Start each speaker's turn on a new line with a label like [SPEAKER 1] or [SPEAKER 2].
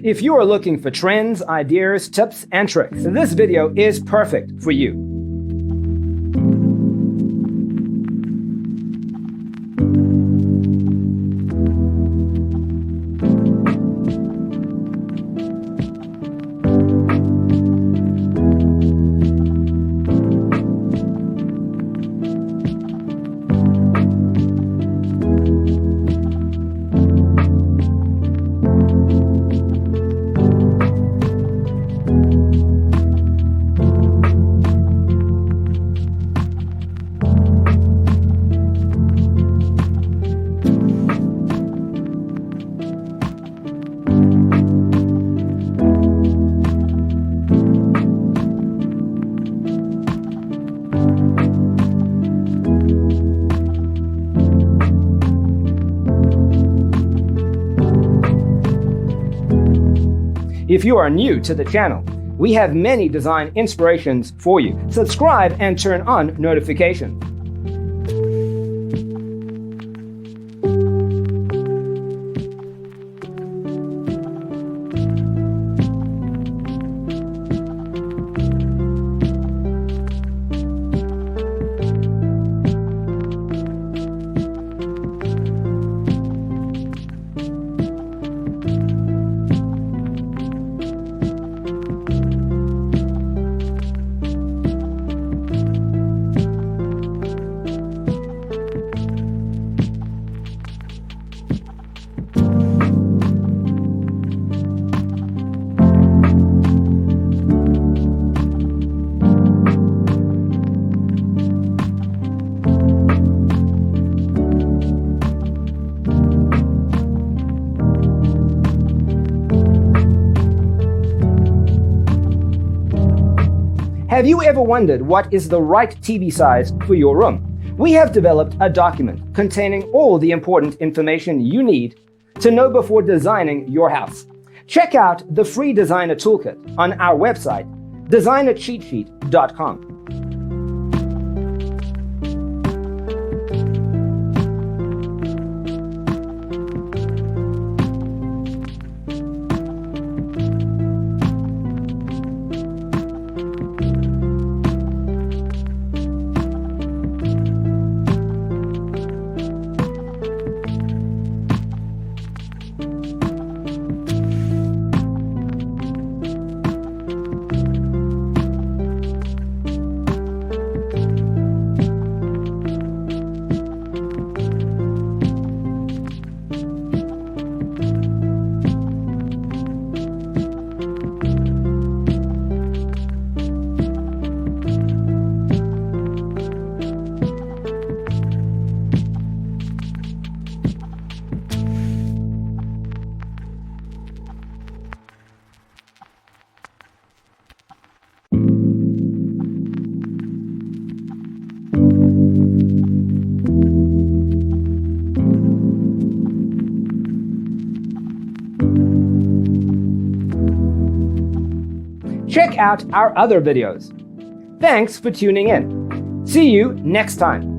[SPEAKER 1] If you are looking for trends, ideas, tips, and tricks, this video is perfect for you. If you are new to the channel, we have many design inspirations for you. Subscribe and turn on notifications. Have you ever wondered what is the right TV size for your room? We have developed a document containing all the important information you need to know before designing your house. Check out the free designer toolkit on our website, designercheatsheet.com. Check out our other videos. Thanks for tuning in. See you next time.